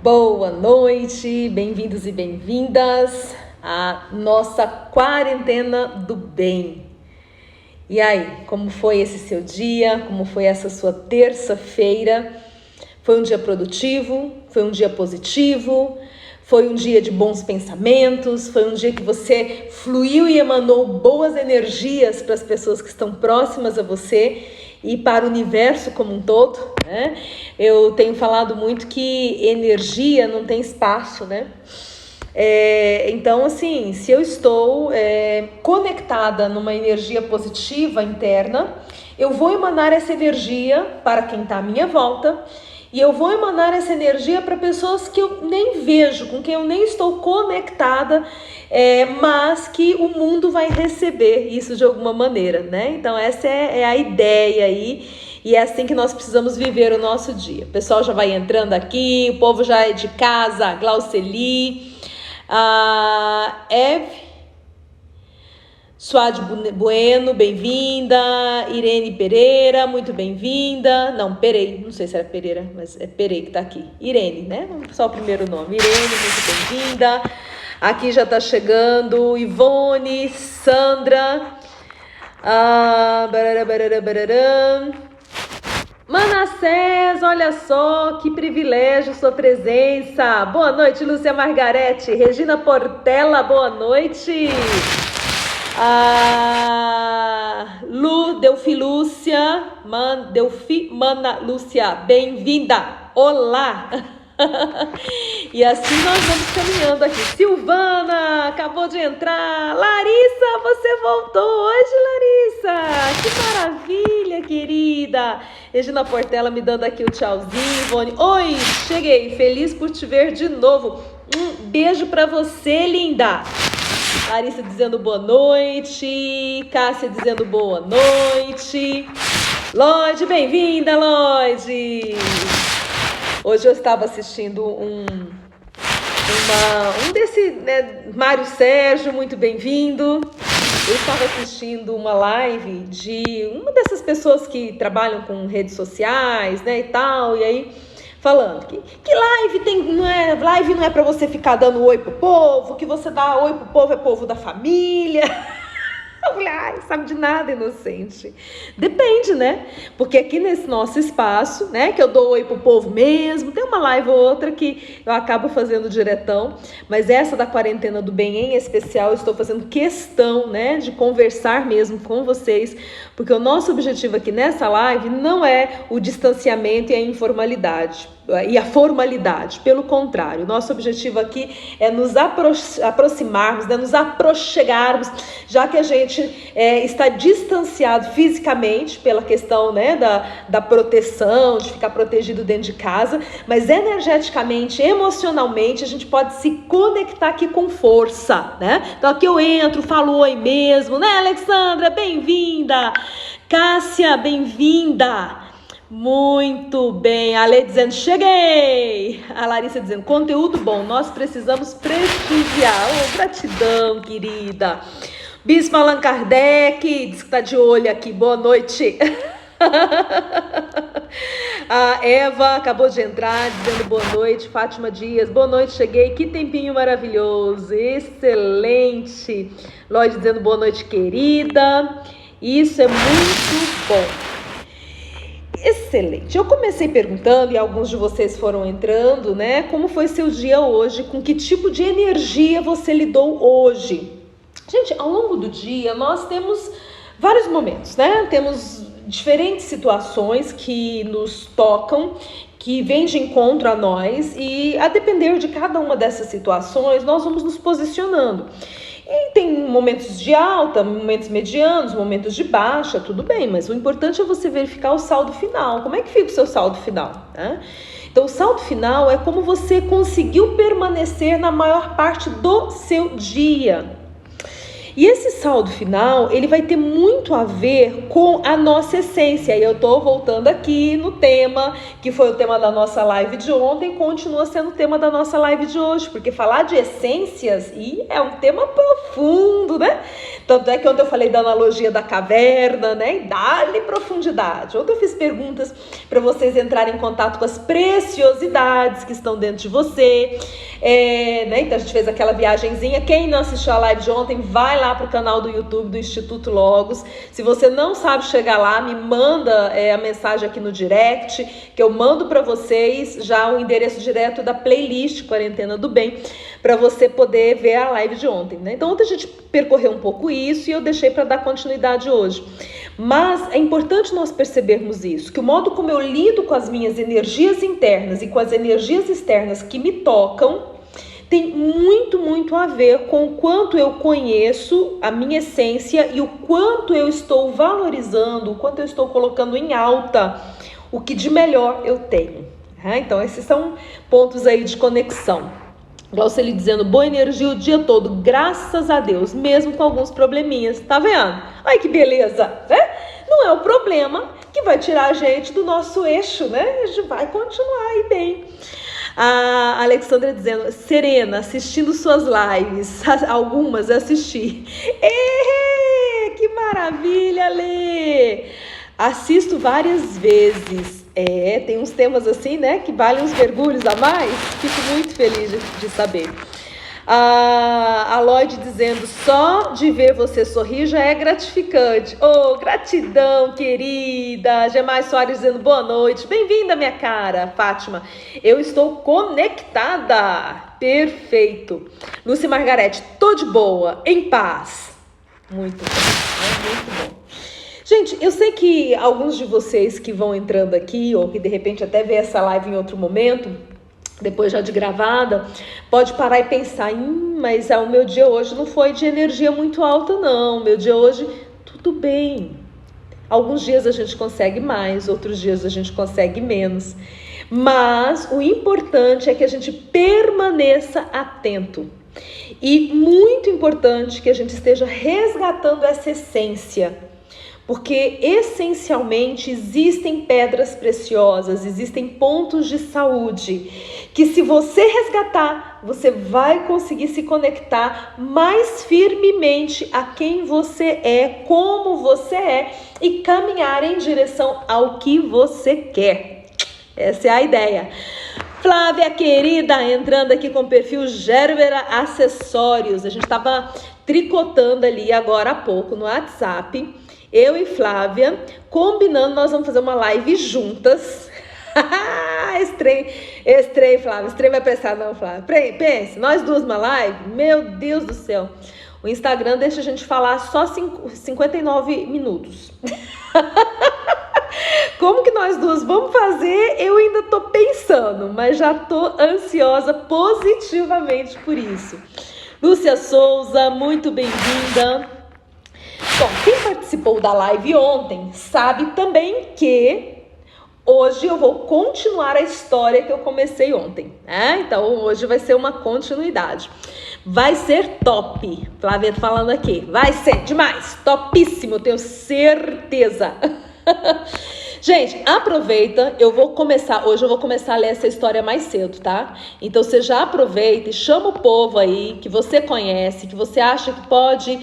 Boa noite, bem-vindos e bem-vindas à nossa quarentena do bem. E aí, como foi esse seu dia? Como foi essa sua terça-feira? Foi um dia produtivo? Foi um dia positivo? Foi um dia de bons pensamentos? Foi um dia que você fluiu e emanou boas energias para as pessoas que estão próximas a você e para o universo como um todo, né? Eu tenho falado muito que energia não tem espaço, né? Então, assim, se eu estou conectada numa energia positiva interna, eu vou emanar essa energia para quem está à minha volta e eu vou emanar essa energia para pessoas que eu nem vejo, com quem eu nem estou conectada, mas que o mundo vai receber isso de alguma maneira, né? Então, essa é a ideia aí. E é assim que nós precisamos viver o nosso dia. O pessoal já vai entrando aqui, o povo já é de casa, Glauceli, Eve Suade Bueno, bem-vinda. Irene Pereira, muito bem-vinda. Não, Perei, não sei se era Pereira, mas é Perei que tá aqui. Irene, né? Só o primeiro nome. Irene, muito bem-vinda. Aqui já tá chegando Ivone, Sandra, Manassés, olha só, que privilégio sua presença. Boa noite, Lúcia Margarete. Regina Portela, boa noite. Delfi Lúcia, Delfi Mana Lúcia, bem-vinda. Olá. E assim nós vamos caminhando aqui. Silvana, acabou de entrar. Larissa, você voltou hoje, Larissa. Que maravilha, querida. Regina Portela me dando aqui o tchauzinho. Ivone, oi, cheguei. Feliz por te ver de novo. Um beijo pra você, linda. Larissa dizendo boa noite. Cássia dizendo boa noite. Lloyd, bem-vinda, Lloyd. Hoje eu estava assistindo um desse, né, Mário Sérgio, muito bem-vindo. Eu estava assistindo uma live de uma dessas pessoas que trabalham com redes sociais, né, e tal, e aí falando que live não é para você ficar dando oi pro povo, que você dá oi pro povo é povo da família. Eu falei, sabe de nada, inocente. Depende, né? Porque aqui nesse nosso espaço, né, que eu dou oi pro povo mesmo, tem uma live ou outra que eu acabo fazendo diretão, mas essa da quarentena do bem em especial, eu estou fazendo questão, né, de conversar mesmo com vocês, porque o nosso objetivo aqui nessa live não é o distanciamento e a informalidade e a formalidade, pelo contrário, o nosso objetivo aqui é nos aproximarmos, né, nos aproxegarmos, já que a gente está distanciado fisicamente pela questão, né, da proteção, de ficar protegido dentro de casa, mas energeticamente, emocionalmente, a gente pode se conectar aqui com força, né? Então aqui eu entro, falo oi mesmo, né, Alexandra? Bem-vinda! Cássia, bem-vinda! Muito bem, a Ale dizendo, cheguei! A Larissa dizendo, conteúdo bom, nós precisamos prestigiar. Oh, gratidão, querida. Bispo Allan Kardec, diz que tá de olho aqui, boa noite. A Eva acabou de entrar, dizendo boa noite. Fátima Dias, boa noite, cheguei, que tempinho maravilhoso, excelente. Lloyd dizendo boa noite, querida. Isso é muito bom. Excelente. Eu comecei perguntando e alguns de vocês foram entrando, né? Como foi seu dia hoje? Com que tipo de energia você lidou hoje? Gente, ao longo do dia nós temos vários momentos, né? Temos diferentes situações que nos tocam, que vêm de encontro a nós e a depender de cada uma dessas situações nós vamos nos posicionando. E tem momentos de alta, momentos medianos, momentos de baixa, tudo bem, mas o importante é você verificar o saldo final. Como é que fica o seu saldo final, né? Então, o saldo final é como você conseguiu permanecer na maior parte do seu dia. E esse saldo final, ele vai ter muito a ver com a nossa essência. E eu tô voltando aqui no tema, que foi o tema da nossa live de ontem, continua sendo o tema da nossa live de hoje, porque falar de essências é um tema profundo, né? Tanto é que ontem eu falei da analogia da caverna, né? E dá-lhe profundidade. Ontem eu fiz perguntas para vocês entrarem em contato com as preciosidades que estão dentro de você. Né? Então a gente fez aquela viagenzinha. Quem não assistiu a live de ontem, vai lá pro canal do YouTube do Instituto Logos. Se você não sabe chegar lá, me manda a mensagem aqui no direct, que eu mando para vocês já o endereço direto da playlist Quarentena do Bem, para você poder ver a live de ontem, né? Então ontem a gente percorreu um pouco isso e eu deixei para dar continuidade hoje. Mas é importante nós percebermos isso, que o modo como eu lido com as minhas energias internas e com as energias externas que me tocam tem muito, muito a ver com o quanto eu conheço a minha essência e o quanto eu estou valorizando, o quanto eu estou colocando em alta o que de melhor eu tenho. Então esses são pontos aí de conexão. Glauceli dizendo, boa energia o dia todo, graças a Deus, mesmo com alguns probleminhas, tá vendo? Ai, que beleza, né? Não é o problema que vai tirar a gente do nosso eixo, né? A gente vai continuar aí bem. A Alexandra dizendo, Serena, assistindo suas lives, algumas assisti. Que maravilha, Lê! Assisto várias vezes. Tem uns temas assim, né, que valem uns mergulhos a mais. Fico muito feliz de saber. A Lloyd dizendo, só de ver você sorrir já é gratificante. Gratidão, querida. Gemais Soares dizendo, boa noite. Bem-vinda, minha cara. Fátima, eu estou conectada. Perfeito. Lúcia Margarete, tô de boa, em paz. Muito bom, muito bom. Gente, eu sei que alguns de vocês que vão entrando aqui, ou que de repente até vê essa live em outro momento, depois já de gravada, pode parar e pensar, mas o meu dia hoje não foi de energia muito alta não, meu dia hoje, tudo bem. Alguns dias a gente consegue mais, outros dias a gente consegue menos, mas o importante é que a gente permaneça atento. E muito importante que a gente esteja resgatando essa essência. Porque essencialmente existem pedras preciosas, existem pontos de saúde que se você resgatar, você vai conseguir se conectar mais firmemente a quem você é, como você é e caminhar em direção ao que você quer. Essa é a ideia. Flávia querida, entrando aqui com o perfil Gerbera Acessórios. A gente estava tricotando ali agora há pouco no WhatsApp. Eu e Flávia, combinando, nós vamos fazer uma live juntas. Estrei, Flávia. Estrei vai prestar não, Flávia. Pense, nós duas uma live? Meu Deus do céu. O Instagram deixa a gente falar só 59 minutos. Como que nós duas vamos fazer? Eu ainda tô pensando, mas já tô ansiosa positivamente por isso. Lúcia Souza, muito bem-vinda. Bom, quem participou da live ontem sabe também que hoje eu vou continuar a história que eu comecei ontem, né? Então hoje vai ser uma continuidade. Vai ser top, Flávia falando aqui, vai ser demais, topíssimo, eu tenho certeza. Gente, aproveita, hoje eu vou começar a ler essa história mais cedo, tá? Então você já aproveita e chama o povo aí que você conhece, que você acha que pode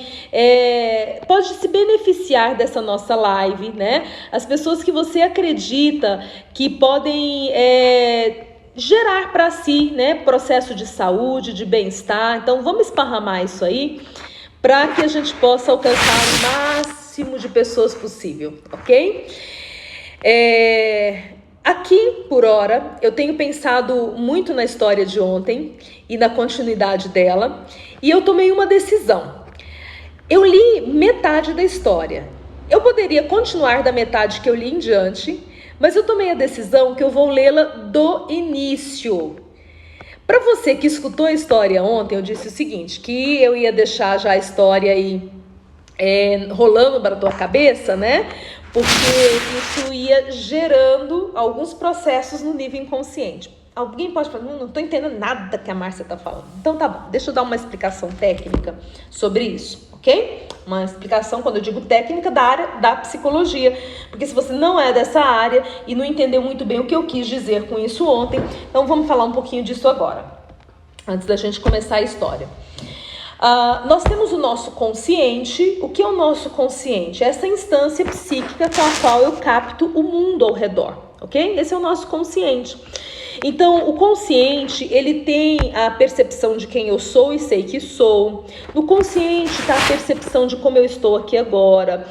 se beneficiar dessa nossa live, né? As pessoas que você acredita que podem gerar para si, né, processo de saúde, de bem-estar. Então vamos esparramar isso aí para que a gente possa alcançar o máximo de pessoas possível, ok? Aqui, por hora, eu tenho pensado muito na história de ontem e na continuidade dela, e eu tomei uma decisão. Eu li metade da história. Eu poderia continuar da metade que eu li em diante, mas eu tomei a decisão que eu vou lê-la do início. Para você que escutou a história ontem, eu disse o seguinte, que eu ia deixar já a história aí rolando para a tua cabeça, né? Porque isso ia gerando alguns processos no nível inconsciente. Alguém pode falar, não estou entendendo nada que a Márcia está falando. Então tá bom, deixa eu dar uma explicação técnica sobre isso, ok? Uma explicação, quando eu digo técnica, da área da psicologia. Porque se você não é dessa área e não entendeu muito bem o que eu quis dizer com isso ontem, então vamos falar um pouquinho disso agora, antes da gente começar a história. Nós temos o nosso consciente. O que é o nosso consciente? Essa instância psíquica com a qual eu capto o mundo ao redor, ok? Esse é o nosso consciente. Então, o consciente, ele tem a percepção de quem eu sou e sei que sou. No consciente está a percepção de como eu estou aqui agora.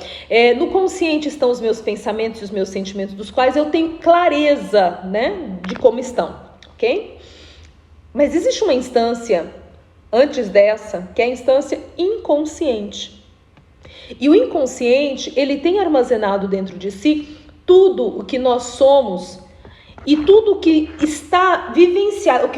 No consciente estão os meus pensamentos e os meus sentimentos, dos quais eu tenho clareza, né, de como estão, ok? Mas existe uma instância antes dessa, que é a instância inconsciente. E o inconsciente, ele tem armazenado dentro de si tudo o que nós somos e tudo o que está vivenciado,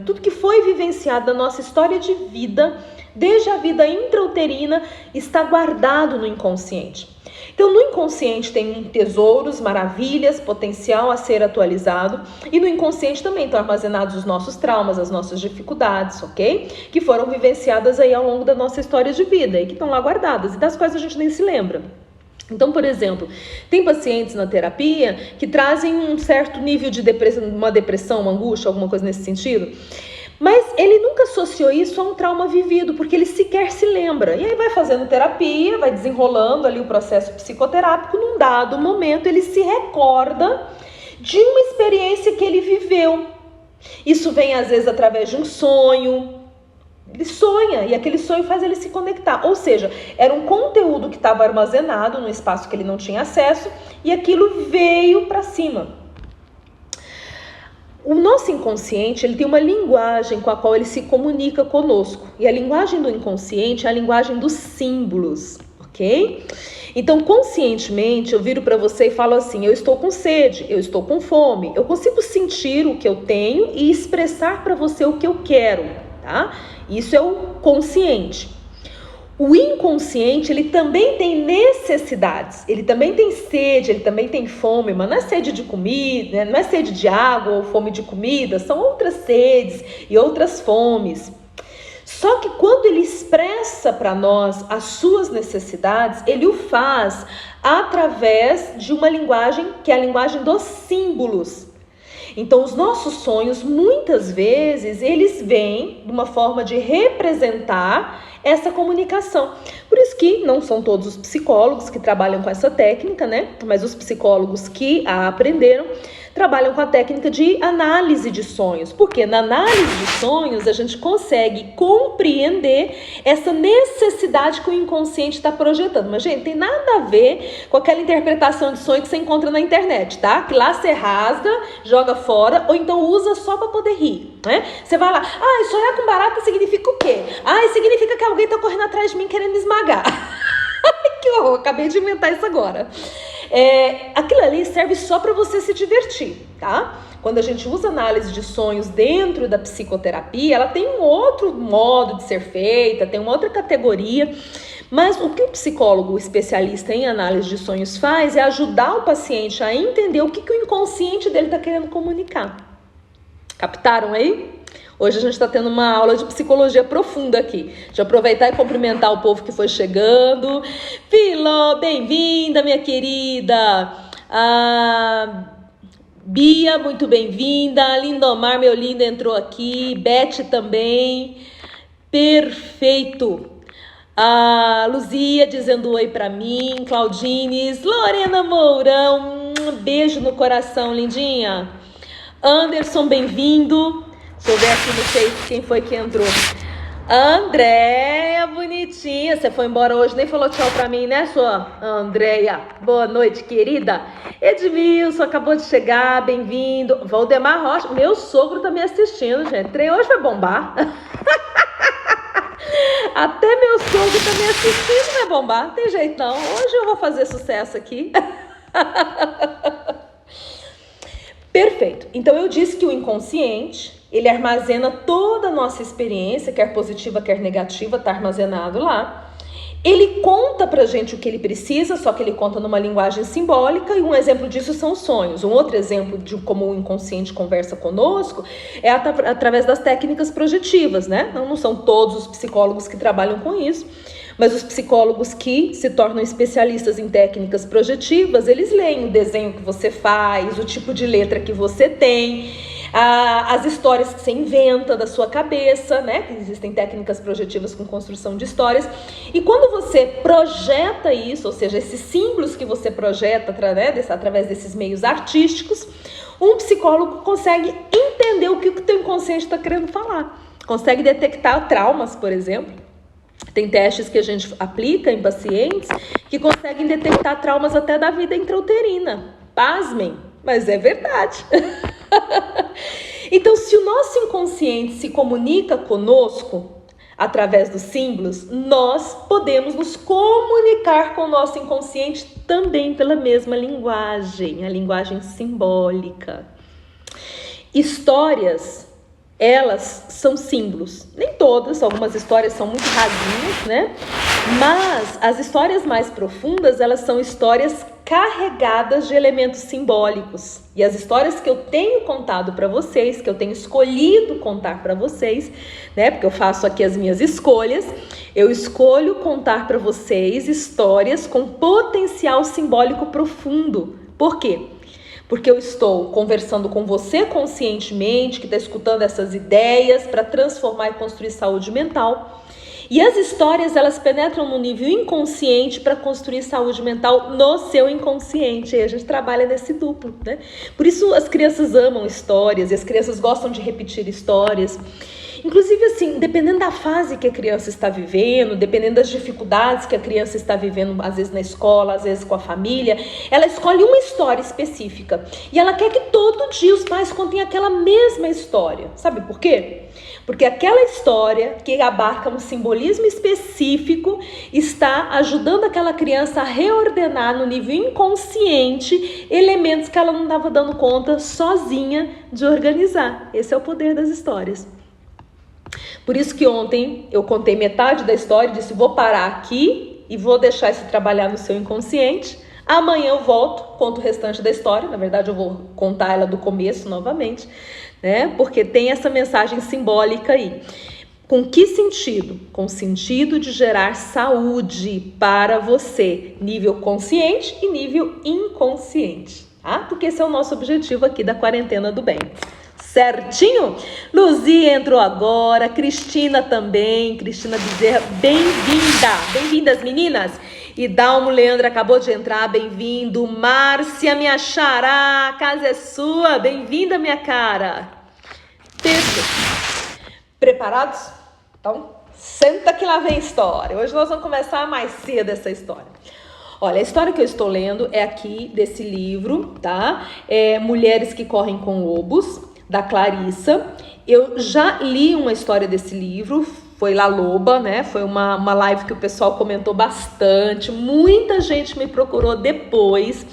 tudo que foi vivenciado da nossa história de vida, desde a vida intrauterina, está guardado no inconsciente. Então, no inconsciente tem tesouros, maravilhas, potencial a ser atualizado. E no inconsciente também estão armazenados os nossos traumas, as nossas dificuldades, ok? Que foram vivenciadas aí ao longo da nossa história de vida e que estão lá guardadas e das quais a gente nem se lembra. Então, por exemplo, tem pacientes na terapia que trazem um certo nível de depressão, uma depressão, uma angústia, alguma coisa nesse sentido. Mas ele nunca associou isso a um trauma vivido, porque ele sequer se lembra. E aí vai fazendo terapia, vai desenrolando ali o processo psicoterápico. Num dado momento, ele se recorda de uma experiência que ele viveu. Isso vem, às vezes, através de um sonho. Ele sonha e aquele sonho faz ele se conectar. Ou seja, era um conteúdo que estava armazenado no espaço que ele não tinha acesso e aquilo veio para cima. O nosso inconsciente, ele tem uma linguagem com a qual ele se comunica conosco. E a linguagem do inconsciente é a linguagem dos símbolos, ok? Então, conscientemente, eu viro para você e falo assim, eu estou com sede, eu estou com fome. Eu consigo sentir o que eu tenho e expressar para você o que eu quero, tá? Isso é o consciente. O inconsciente, ele também tem necessidades, ele também tem sede, ele também tem fome, mas não é sede de comida, não é sede de água ou fome de comida, são outras sedes e outras fomes. Só que quando ele expressa para nós as suas necessidades, ele o faz através de uma linguagem que é a linguagem dos símbolos. Então, os nossos sonhos, muitas vezes, eles vêm de uma forma de representar essa comunicação. Por isso que não são todos os psicólogos que trabalham com essa técnica, né? Mas os psicólogos que a aprenderam trabalham com a técnica de análise de sonhos, porque na análise de sonhos a gente consegue compreender essa necessidade que o inconsciente está projetando. Mas, gente, tem nada a ver com aquela interpretação de sonho que você encontra na internet, tá? Que lá você rasga, joga fora, ou então usa só para poder rir, né? Você vai lá, sonhar com barata significa o quê? Significa que alguém está correndo atrás de mim querendo me esmagar. Que horror, acabei de inventar isso agora. Aquilo ali serve só para você se divertir, tá? Quando a gente usa análise de sonhos dentro da psicoterapia, ela tem um outro modo de ser feita, tem uma outra categoria, mas o que o psicólogo especialista em análise de sonhos faz é ajudar o paciente a entender o que o inconsciente dele está querendo comunicar. Captaram aí? Hoje a gente está tendo uma aula de psicologia profunda aqui. Deixa eu aproveitar e cumprimentar o povo que foi chegando. Filó, bem-vinda, minha querida. Bia, muito bem-vinda. Lindomar, meu lindo, entrou aqui. Beth também. Perfeito. Luzia dizendo oi pra mim. Claudines. Lorena Mourão. Um beijo no coração, lindinha. Anderson, bem-vindo. Deixa eu ver aqui no Face quem foi que entrou. Andréia, bonitinha. Você foi embora hoje, nem falou tchau pra mim, né, sua Andréia? Boa noite, querida. Edmilson acabou de chegar, bem-vindo. Valdemar Rocha, meu sogro tá me assistindo, gente. Trem hoje vai bombar. Até meu sogro tá me assistindo, vai bombar. Não tem jeito não. Hoje eu vou fazer sucesso aqui. Perfeito. Então eu disse que o inconsciente, ele armazena toda a nossa experiência, quer positiva, quer negativa, está armazenado lá. Ele conta pra gente o que ele precisa, só que ele conta numa linguagem simbólica, e um exemplo disso são os sonhos. Um outro exemplo de como o inconsciente conversa conosco é através das técnicas projetivas, né? Não são todos os psicólogos que trabalham com isso, mas os psicólogos que se tornam especialistas em técnicas projetivas, eles leem o desenho que você faz, o tipo de letra que você tem, as histórias que você inventa da sua cabeça, né? Existem técnicas projetivas com construção de histórias. E quando você projeta isso, ou seja, esses símbolos que você projeta através desses meios artísticos, um psicólogo consegue entender o que o teu inconsciente está querendo falar. Consegue detectar traumas, por exemplo. Tem testes que a gente aplica em pacientes que conseguem detectar traumas até da vida intrauterina. Pasmem, mas é verdade. Então, se o nosso inconsciente se comunica conosco através dos símbolos, nós podemos nos comunicar com o nosso inconsciente também pela mesma linguagem, a linguagem simbólica. Histórias, elas são símbolos. Nem todas, algumas histórias são muito rasinhas, né? Mas as histórias mais profundas, elas são histórias carregadas de elementos simbólicos. E as histórias que eu tenho contado para vocês, que eu tenho escolhido contar para vocês, né? Porque eu faço aqui as minhas escolhas, eu escolho contar para vocês histórias com potencial simbólico profundo. Por quê? Porque eu estou conversando com você conscientemente, que está escutando essas ideias para transformar e construir saúde mental. E as histórias, elas penetram no nível inconsciente para construir saúde mental no seu inconsciente. E a gente trabalha nesse duplo, né? Por isso as crianças amam histórias e as crianças gostam de repetir histórias. Inclusive, assim, dependendo da fase que a criança está vivendo, dependendo das dificuldades que a criança está vivendo, às vezes na escola, às vezes com a família, ela escolhe uma história específica. E ela quer que todo dia os pais contem aquela mesma história. Sabe por quê? Porque aquela história que abarca um simbolismo específico está ajudando aquela criança a reordenar no nível inconsciente elementos que ela não estava dando conta sozinha de organizar. Esse é o poder das histórias. Por isso que ontem eu contei metade da história e disse, vou parar aqui e vou deixar isso trabalhar no seu inconsciente. Amanhã eu volto, conto o restante da história. Na verdade, eu vou contar ela do começo novamente, né? Porque tem essa mensagem simbólica aí. Com que sentido? Com o sentido de gerar saúde para você, nível consciente e nível inconsciente, tá? Porque esse é o nosso objetivo aqui da quarentena do bem. Certinho? Luzia entrou agora, Cristina também, Cristina Bezerra, bem-vinda! Bem-vindas, meninas! E Dalmo Leandro acabou de entrar, bem-vindo! Márcia, minha xará, a casa é sua, bem-vinda, minha cara! Perfeito! Preparados? Então, senta que lá vem história. Hoje nós vamos começar mais cedo essa história. Olha, a história que eu estou lendo é aqui desse livro, tá? É Mulheres que Correm com Lobos, da Clarissa. Eu já li uma história desse livro, foi La Loba, né? Foi uma live que o pessoal comentou bastante, muita gente me procurou depois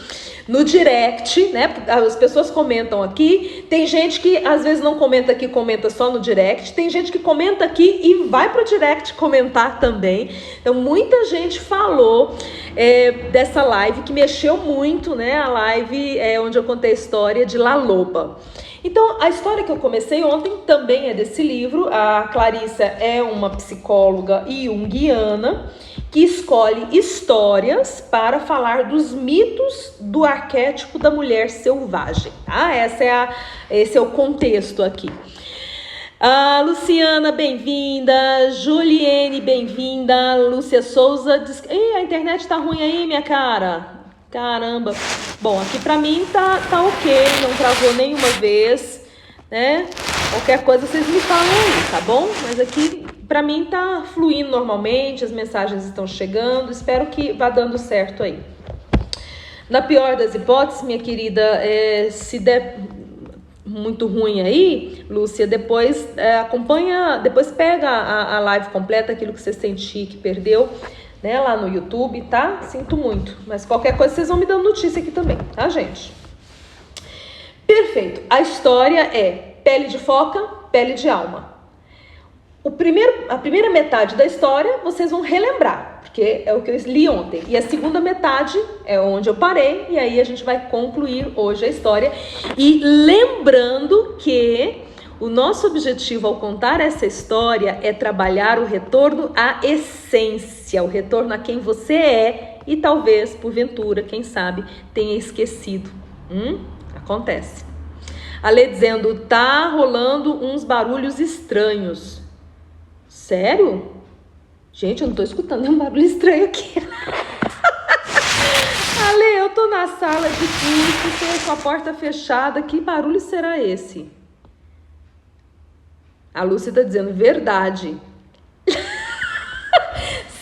no direct, né? As pessoas comentam aqui, tem gente que às vezes não comenta aqui, comenta só no direct, tem gente que comenta aqui e vai pro direct comentar também. Então muita gente falou dessa live que mexeu muito, né? A live onde eu contei a história de La Loba. Então, a história que eu comecei ontem também é desse livro. A Clarissa é uma psicóloga junguiana que escolhe histórias para falar dos mitos do arquétipo da mulher selvagem, tá? Esse é o contexto aqui. Luciana, bem-vinda. Juliene, bem-vinda. Lúcia Souza diz... a internet tá ruim aí, minha cara. Caramba. Bom, aqui pra mim tá ok, não travou nenhuma vez, né? Qualquer coisa vocês me falam aí, tá bom? Mas aqui pra mim tá fluindo normalmente, as mensagens estão chegando, espero que vá dando certo aí. Na pior das hipóteses, minha querida, se der muito ruim aí, Lúcia, depois acompanha, depois pega a live completa, aquilo que você sentir que perdeu, né, lá no YouTube, tá? Sinto muito, mas qualquer coisa vocês vão me dando notícia aqui também, tá, gente? Perfeito. A história é Pele de Foca, Pele de Alma. A primeira metade da história vocês vão relembrar, porque é o que eu li ontem. E a segunda metade é onde eu parei, e aí a gente vai concluir hoje a história. E lembrando que o nosso objetivo ao contar essa história é trabalhar o retorno à essência, o retorno a quem você é e talvez, porventura, quem sabe, tenha esquecido. Acontece. A Lê dizendo, tá rolando uns barulhos estranhos. Sério? Gente, eu não tô escutando nenhum barulho estranho aqui. Ale, eu tô na sala de curso, com a porta fechada. Que barulho será esse? A Lúcia tá dizendo, verdade.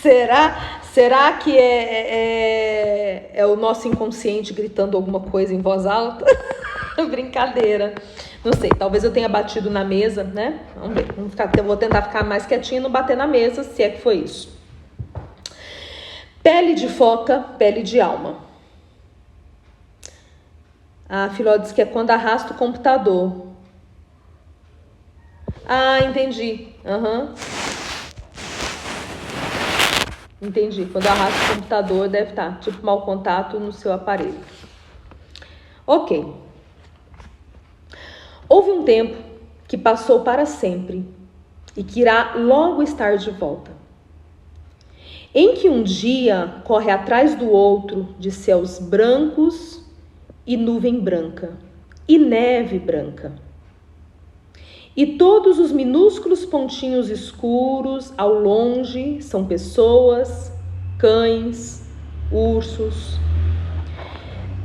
Será que é o nosso inconsciente gritando alguma coisa em voz alta? Brincadeira. Não sei, talvez eu tenha batido na mesa, né? Vamos ver. Eu vou tentar ficar mais quietinha e não bater na mesa, se é que foi isso. Pele de foca, pele de alma. A Filó diz que é quando arrasta o computador. Ah, entendi. Entendi. Quando arrasta o computador, deve estar tipo mau contato no seu aparelho. Ok. Houve um tempo que passou para sempre e que irá logo estar de volta, em que um dia corre atrás do outro de céus brancos e nuvem branca e neve branca. E todos os minúsculos pontinhos escuros ao longe são pessoas, cães, ursos.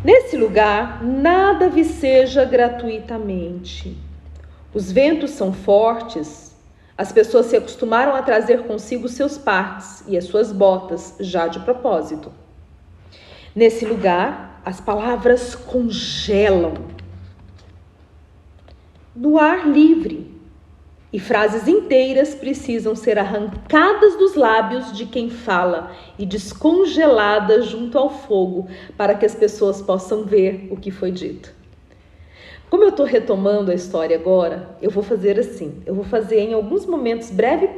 Nesse lugar, nada viceja gratuitamente. Os ventos são fortes, as pessoas se acostumaram a trazer consigo seus parques e as suas botas, já de propósito. Nesse lugar, as palavras congelam no ar livre e frases inteiras precisam ser arrancadas dos lábios de quem fala e descongeladas junto ao fogo para que as pessoas possam ver o que foi dito. Como eu estou retomando a história agora, eu vou fazer assim, eu vou fazer em alguns momentos breves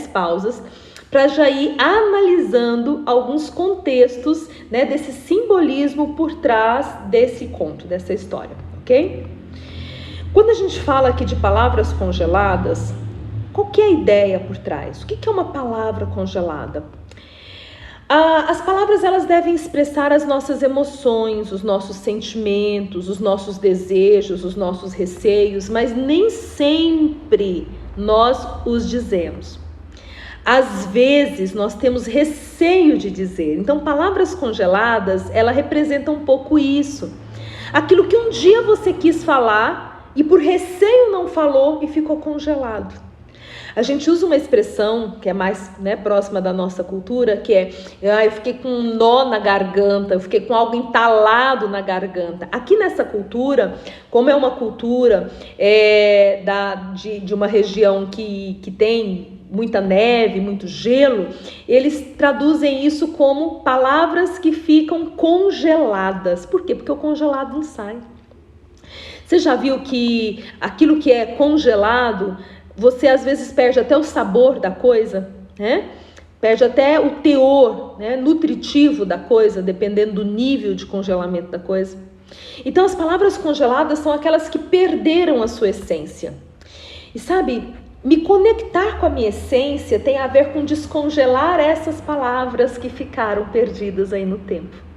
pausas, para já ir analisando alguns contextos, né, desse simbolismo por trás desse conto, dessa história, ok? Quando a gente fala aqui de palavras congeladas, qual que é a ideia por trás? O que é uma palavra congelada? As palavras, elas devem expressar as nossas emoções, os nossos sentimentos, os nossos desejos, os nossos receios, mas nem sempre nós os dizemos. Às vezes, nós temos receio de dizer. Então, palavras congeladas, ela representa um pouco isso. Aquilo que um dia você quis falar e por receio não falou e ficou congelado. A gente usa uma expressão que é mais, né, próxima da nossa cultura, que é, eu fiquei com um nó na garganta, eu fiquei com algo entalado na garganta. Aqui nessa cultura, como é uma cultura de uma região que tem muita neve, muito gelo, eles traduzem isso como palavras que ficam congeladas. Por quê? Porque o congelado não sai. Você já viu que aquilo que é congelado, você às vezes perde até o sabor da coisa, né? Perde até o teor, né, nutritivo da coisa, dependendo do nível de congelamento da coisa. Então, as palavras congeladas são aquelas que perderam a sua essência. E sabe, me conectar com a minha essência tem a ver com descongelar essas palavras que ficaram perdidas aí no tempo.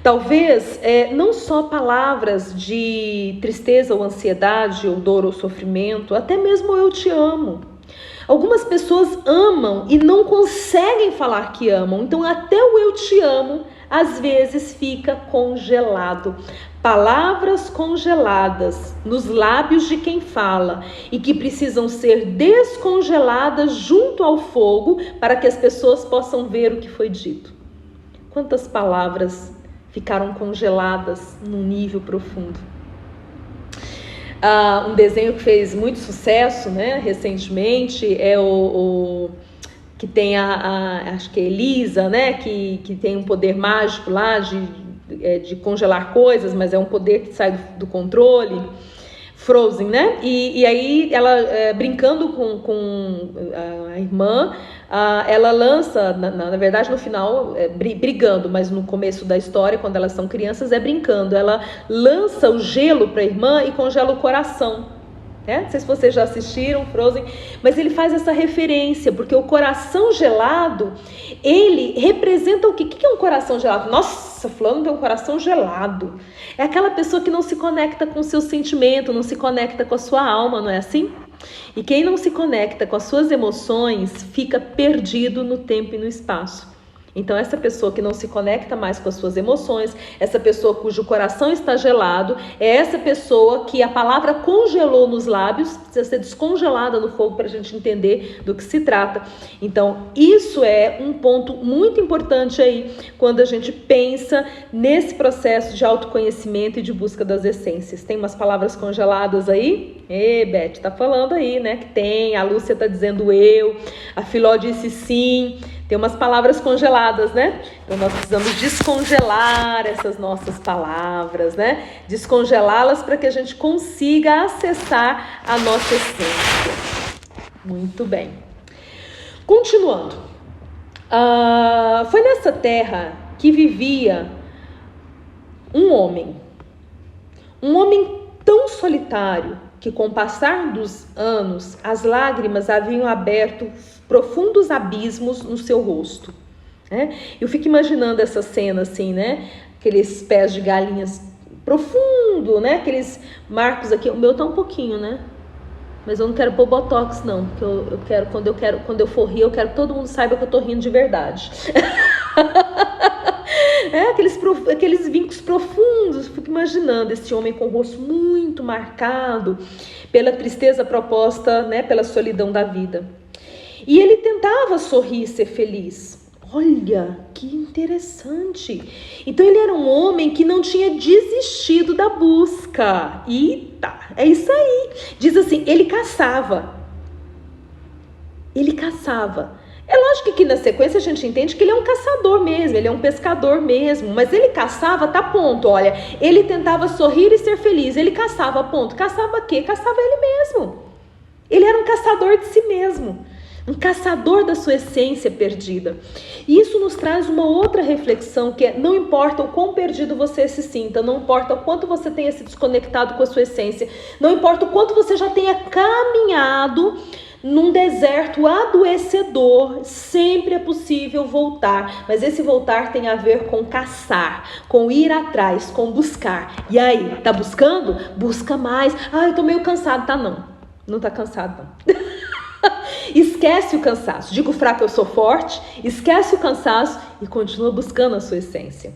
Talvez não só palavras de tristeza ou ansiedade, ou dor ou sofrimento, até mesmo eu te amo. Algumas pessoas amam e não conseguem falar que amam, então até o eu te amo às vezes fica congelado. Palavras congeladas nos lábios de quem fala e que precisam ser descongeladas junto ao fogo para que as pessoas possam ver o que foi dito. Quantas palavras ficaram congeladas num nível profundo. Um desenho que fez muito sucesso, né, recentemente, é o que tem acho que é Elisa, né, que tem um poder mágico lá de congelar coisas, mas é um poder que sai do controle. Frozen, né? E aí ela, brincando com a irmã, ela lança, na verdade no final brigando, mas no começo da história, quando elas são crianças, é brincando. Ela lança o gelo para a irmã e congela o coração. Não sei se vocês já assistiram Frozen, mas ele faz essa referência, porque o coração gelado, ele representa o quê? O que é um coração gelado? Nossa, fulano tem um coração gelado. É aquela pessoa que não se conecta com o seu sentimento, não se conecta com a sua alma, não é assim? E quem não se conecta com as suas emoções fica perdido no tempo e no espaço. Então essa pessoa que não se conecta mais com as suas emoções, essa pessoa cujo coração está gelado, é essa pessoa que a palavra congelou nos lábios, precisa ser descongelada no fogo para a gente entender do que se trata. Então isso é um ponto muito importante aí, quando a gente pensa nesse processo de autoconhecimento e de busca das essências. Tem umas palavras congeladas aí? Beth, tá falando aí, né, que tem, a Lúcia tá dizendo eu, a Filó disse sim. Tem umas palavras congeladas, né? Então nós precisamos descongelar essas nossas palavras, né? Descongelá-las para que a gente consiga acessar a nossa essência. Muito bem. Continuando. Foi nessa terra que vivia um homem tão solitário que, com o passar dos anos, as lágrimas haviam aberto profundos abismos no seu rosto, né? Eu fico imaginando essa cena assim, né? Aqueles pés de galinhas profundo, né? Aqueles marcos aqui. O meu tá um pouquinho, né? Mas eu não quero pôr botox não, porque eu quero, quando eu for rir, eu quero que todo mundo saiba que eu tô rindo de verdade. Aqueles vincos profundos. Fico imaginando esse homem com o rosto muito marcado pela tristeza proposta, né? Pela solidão da vida. E ele tentava sorrir e ser feliz. Olha, que interessante. Então ele era um homem que não tinha desistido da busca. Eita, é isso aí. Diz assim, ele caçava. Ele caçava. É lógico que aqui na sequência a gente entende que ele é um caçador mesmo, ele é um pescador mesmo. Mas ele caçava, tá, ponto. Olha, ele tentava sorrir e ser feliz. Ele caçava, ponto. Caçava o quê? Caçava ele mesmo. Ele era um caçador de si mesmo. Um caçador da sua essência perdida. E isso nos traz uma outra reflexão, que é: não importa o quão perdido você se sinta, não importa o quanto você tenha se desconectado com a sua essência, não importa o quanto você já tenha caminhado num deserto adoecedor, sempre é possível voltar. Mas esse voltar tem a ver com caçar, com ir atrás, com buscar. E aí, tá buscando? Busca mais. Eu tô meio cansado. Tá, não tá cansado não. Esquece o cansaço. Digo fraco, eu sou forte. Esquece o cansaço e continua buscando a sua essência.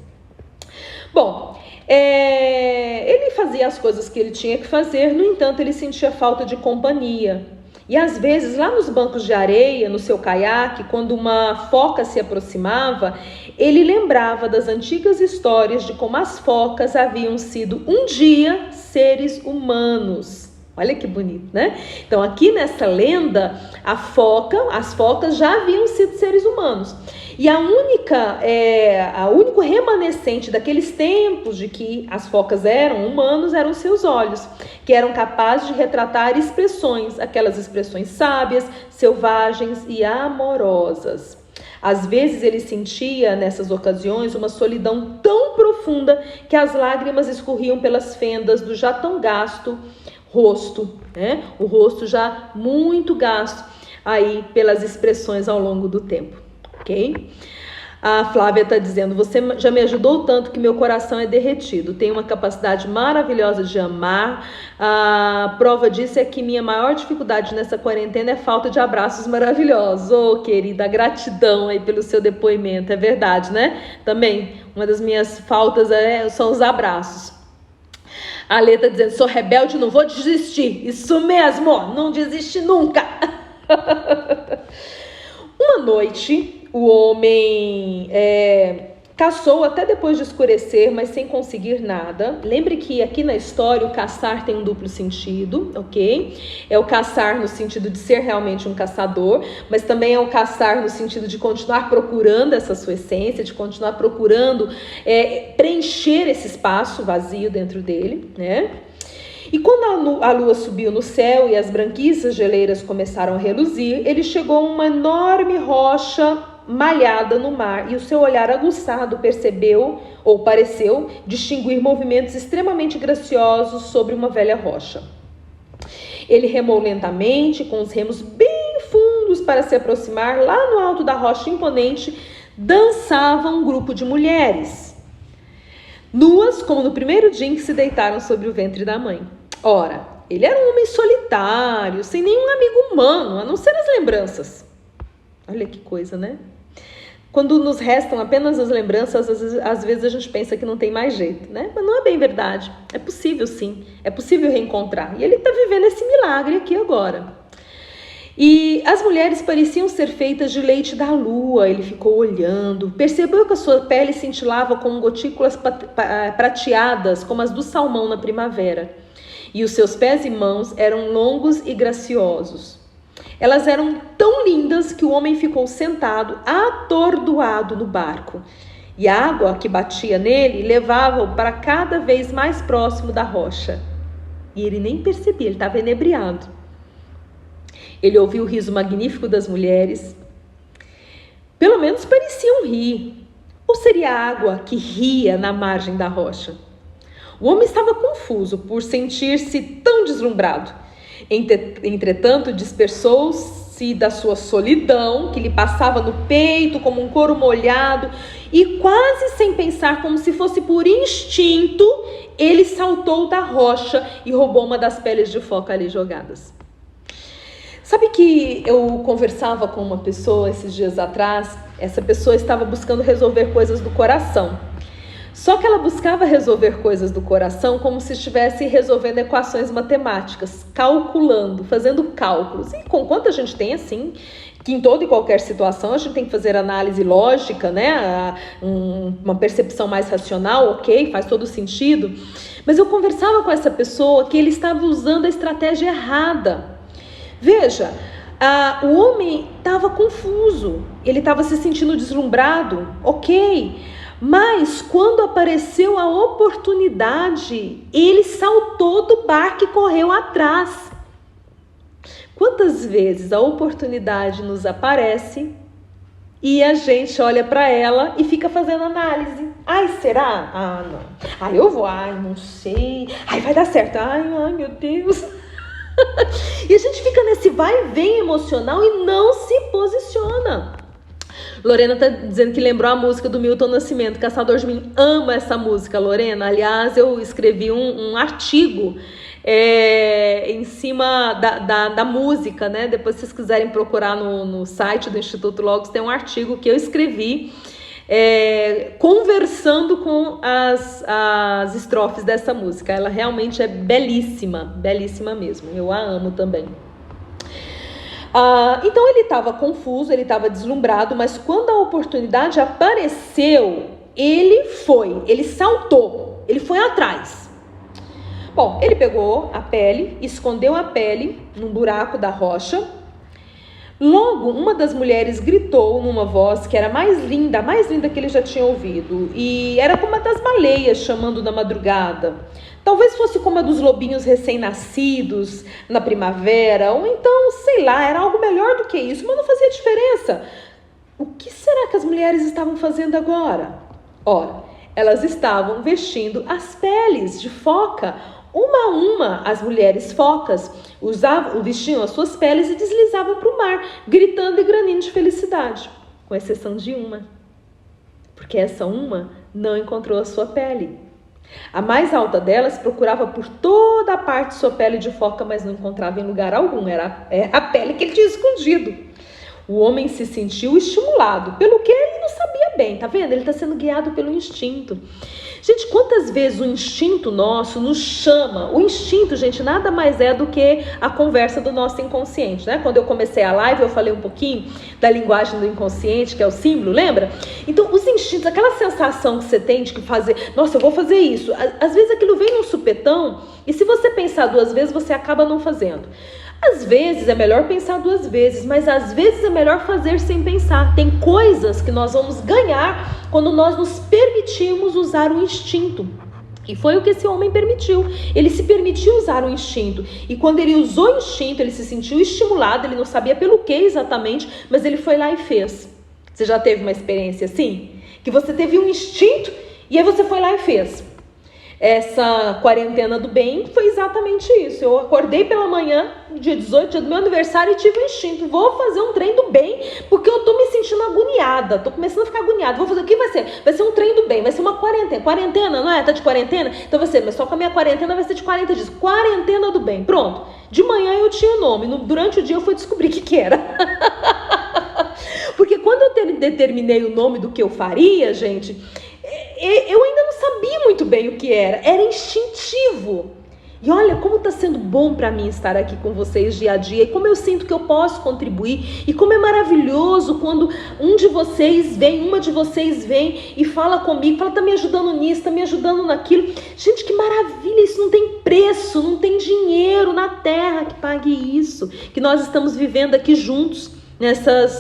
Bom, ele fazia as coisas que ele tinha que fazer. No entanto, ele sentia falta de companhia. E às vezes, lá nos bancos de areia, no seu caiaque, quando uma foca se aproximava, ele lembrava das antigas histórias de como as focas haviam sido um dia seres humanos. Olha que bonito, né? Então aqui nessa lenda, as focas já haviam sido seres humanos. E o único remanescente daqueles tempos de que as focas eram humanos eram seus olhos, que eram capazes de retratar expressões, aquelas expressões sábias, selvagens e amorosas. Às vezes ele sentia nessas ocasiões uma solidão tão profunda que as lágrimas escorriam pelas fendas do já tão gasto rosto, né? O rosto já muito gasto aí pelas expressões ao longo do tempo, ok? A Flávia está dizendo: você já me ajudou tanto que meu coração é derretido. Tenho uma capacidade maravilhosa de amar. A prova disso é que minha maior dificuldade nessa quarentena é falta de abraços maravilhosos. Oh, querida, gratidão aí pelo seu depoimento. É verdade, né? Também, uma das minhas faltas são os abraços. A Lê está dizendo: sou rebelde, não vou desistir. Isso mesmo, não desiste nunca. Uma noite, o homem caçou até depois de escurecer, mas sem conseguir nada. Lembre que aqui na história o caçar tem um duplo sentido, ok? É o caçar no sentido de ser realmente um caçador, mas também é o caçar no sentido de continuar procurando essa sua essência, de continuar procurando preencher esse espaço vazio dentro dele, né? E quando a lua subiu no céu e as branquiças geleiras começaram a reluzir, ele chegou a uma enorme rocha malhada no mar, e o seu olhar aguçado percebeu, ou pareceu, distinguir movimentos extremamente graciosos sobre uma velha rocha. Ele remou lentamente, com os remos bem fundos para se aproximar. Lá no alto da rocha imponente, dançava um grupo de mulheres, nuas como no primeiro dia em que se deitaram sobre o ventre da mãe. Ora, ele era um homem solitário, sem nenhum amigo humano, a não ser as lembranças. Olha que coisa, né? Quando nos restam apenas as lembranças, às vezes a gente pensa que não tem mais jeito, né? Mas não é bem verdade. É possível, sim. É possível reencontrar. E ele está vivendo esse milagre aqui agora. E as mulheres pareciam ser feitas de leite da lua. Ele ficou olhando. Percebeu que a sua pele cintilava com gotículas prateadas, como as do salmão na primavera. E os seus pés e mãos eram longos e graciosos. Elas eram tão lindas que o homem ficou sentado, atordoado no barco. E a água que batia nele levava-o para cada vez mais próximo da rocha. E ele nem percebia, ele estava enebriado. Ele ouviu o riso magnífico das mulheres. Pelo menos pareciam rir. Ou seria a água que ria na margem da rocha? O homem estava confuso por sentir-se tão deslumbrado. Entretanto, dispersou-se da sua solidão, que lhe passava no peito como um couro molhado, e quase sem pensar, como se fosse por instinto, ele saltou da rocha e roubou uma das peles de foca ali jogadas. Sabe que eu conversava com uma pessoa esses dias atrás? Essa pessoa estava buscando resolver coisas do coração. Só que ela buscava resolver coisas do coração como se estivesse resolvendo equações matemáticas, calculando, fazendo cálculos. E com quanto a gente tem assim, que em toda e qualquer situação a gente tem que fazer análise lógica, né? Uma percepção mais racional, ok, faz todo sentido. Mas eu conversava com essa pessoa que ele estava usando a estratégia errada. Veja, o homem estava confuso, ele estava se sentindo deslumbrado, ok. Mas quando apareceu a oportunidade, ele saltou do barco e correu atrás. Quantas vezes a oportunidade nos aparece e a gente olha para ela e fica fazendo análise? Ai, será? Ah, não. Ai, eu vou. Ai, não sei. Ai, vai dar certo. Ai, meu Deus. E a gente fica nesse vai e vem emocional e não se posiciona. Lorena tá dizendo que lembrou a música do Milton Nascimento, Caçador de Mim. Amo essa música, Lorena. Aliás, eu escrevi um artigo em cima da música, né? Depois, se vocês quiserem procurar no site do Instituto Logos, tem um artigo que eu escrevi conversando com as estrofes dessa música. Ela realmente é belíssima, belíssima mesmo. Eu a amo também. Então ele estava confuso, ele estava deslumbrado, mas quando a oportunidade apareceu, ele saltou, ele foi atrás. Bom, ele pegou a pele, escondeu a pele num buraco da rocha. Logo, uma das mulheres gritou numa voz que era a mais linda que ele já tinha ouvido, e era como a das baleias chamando na madrugada. Talvez fosse como a dos lobinhos recém-nascidos na primavera, ou então, sei lá, era algo melhor do que isso, mas não fazia diferença. O que será que as mulheres estavam fazendo agora? Ora, elas estavam vestindo as peles de foca. Uma a uma, as mulheres focas vestiam as suas peles e deslizavam para o mar, gritando e granindo de felicidade, com exceção de uma, porque essa uma não encontrou a sua pele. A mais alta delas procurava por toda a parte sua pele de foca, mas não encontrava em lugar algum. Era a pele que ele tinha escondido. O homem se sentiu estimulado, pelo que ele não sabia bem, tá vendo? Ele está sendo guiado pelo instinto. Gente, quantas vezes o instinto nosso nos chama? O instinto, gente, nada mais é do que a conversa do nosso inconsciente, né? Quando eu comecei a live, eu falei um pouquinho da linguagem do inconsciente, que é o símbolo, lembra? Então, os instintos, aquela sensação que você tem de que fazer, nossa, eu vou fazer isso. Às vezes aquilo vem num supetão, e se você pensar duas vezes, você acaba não fazendo. Às vezes é melhor pensar duas vezes, mas às vezes é melhor fazer sem pensar. Tem coisas que nós vamos ganhar quando nós nos permitirmos usar o instinto. E foi o que esse homem permitiu. Ele se permitiu usar o instinto. E quando ele usou o instinto, ele se sentiu estimulado, ele não sabia pelo que exatamente, mas ele foi lá e fez. Você já teve uma experiência assim? Que você teve um instinto e aí você foi lá e fez. Essa quarentena do bem foi exatamente isso. Eu acordei pela manhã, dia 18, dia do meu aniversário, e tive um instinto. Vou fazer um trem do bem, porque eu tô me sentindo agoniada. Tô começando a ficar agoniada. Vou fazer o que vai ser? Vai ser um trem do bem, vai ser uma quarentena. Quarentena, não é? Tá de quarentena? Então vai ser, mas só com a minha quarentena vai ser de 40 dias. Quarentena do bem. Pronto. De manhã eu tinha o nome. Durante o dia eu fui descobrir o que era. Porque quando eu determinei o nome do que eu faria, gente, eu ainda não sabia muito bem o que era instintivo. E olha como está sendo bom para mim estar aqui com vocês dia a dia, e como eu sinto que eu posso contribuir, e como é maravilhoso quando uma de vocês vem e fala comigo, fala, tá me ajudando nisso, tá me ajudando naquilo. Gente, que maravilha, isso não tem preço, não tem dinheiro na terra que pague isso, que nós estamos vivendo aqui juntos.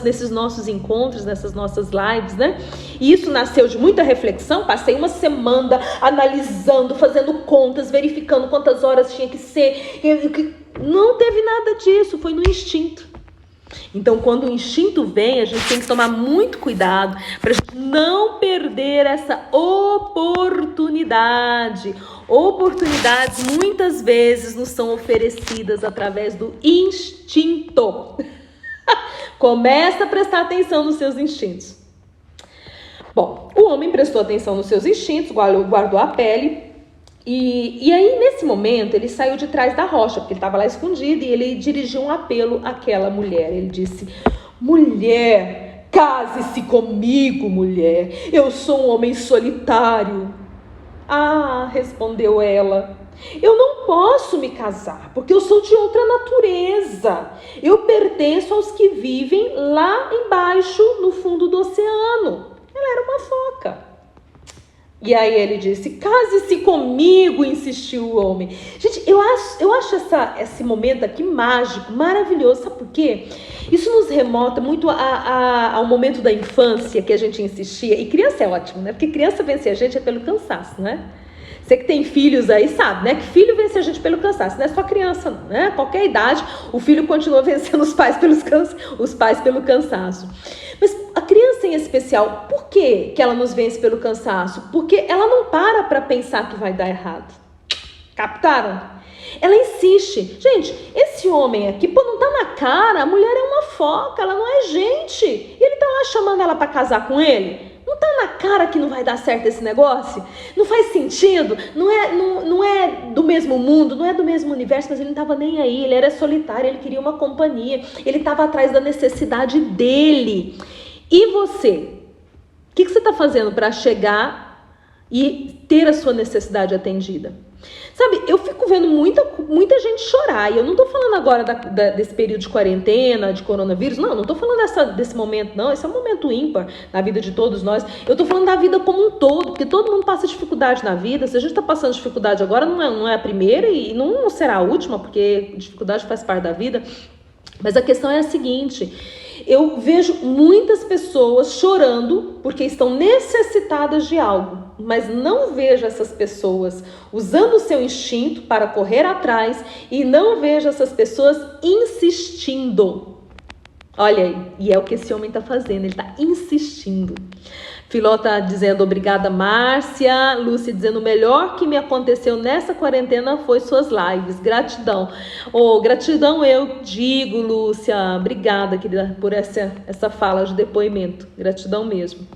Nesses nossos encontros, nessas nossas lives, né? E isso nasceu de muita reflexão. Passei uma semana analisando, fazendo contas, verificando quantas horas tinha que ser. Não teve nada disso, foi no instinto. Então, quando o instinto vem, a gente tem que tomar muito cuidado para a gente não perder essa oportunidade. Oportunidades muitas vezes nos são oferecidas através do instinto. Começa a prestar atenção nos seus instintos. Bom, o homem prestou atenção nos seus instintos, guardou a pele. E aí, nesse momento, ele saiu de trás da rocha, porque ele estava lá escondido, e ele dirigiu um apelo àquela mulher. Ele disse, mulher, case-se comigo, mulher. Eu sou um homem solitário. Ah, respondeu ela. Eu não posso me casar, porque eu sou de outra natureza. Eu pertenço aos que vivem lá embaixo, no fundo do oceano. Ela era uma foca. E aí ele disse, case-se comigo, insistiu o homem. Gente, eu acho esse momento aqui mágico, maravilhoso. Sabe por quê? Isso nos remota muito ao momento da infância que a gente insistia. E criança é ótimo, né? Porque criança vence a gente é pelo cansaço, né? Você que tem filhos aí sabe, né? Que filho vence a gente pelo cansaço. Não é só criança, não, né? Qualquer idade, o filho continua vencendo os pais pelo cansaço. Mas a criança em especial, por que ela nos vence pelo cansaço? Porque ela não para pensar que vai dar errado. Captaram? Ela insiste. Gente, esse homem aqui, não tá na cara, a mulher é uma foca, ela não é gente. E ele tá lá chamando ela para casar com ele. Não tá na cara que não vai dar certo esse negócio? Não faz sentido? Não é do mesmo mundo, não é do mesmo universo, mas ele não estava nem aí, ele era solitário, ele queria uma companhia, ele estava atrás da necessidade dele. E você? O que você está fazendo para chegar e ter a sua necessidade atendida? Sabe, eu fico vendo muita gente chorar, e eu não tô falando agora desse período de quarentena, de coronavírus, não tô falando desse momento, não, esse é um momento ímpar na vida de todos nós, eu tô falando da vida como um todo, porque todo mundo passa dificuldade na vida. Se a gente tá passando dificuldade agora, não é a primeira e não será a última, porque dificuldade faz parte da vida, mas a questão é a seguinte, eu vejo muitas pessoas chorando porque estão necessitadas de algo, mas não vejo essas pessoas usando o seu instinto para correr atrás e não vejo essas pessoas insistindo. Olha aí, e é o que esse homem está fazendo, ele está insistindo. Filó está dizendo obrigada, Márcia. Lúcia dizendo o melhor que me aconteceu nessa quarentena foi suas lives. Gratidão. Gratidão eu digo, Lúcia. Obrigada, querida, por essa fala de depoimento. Gratidão mesmo.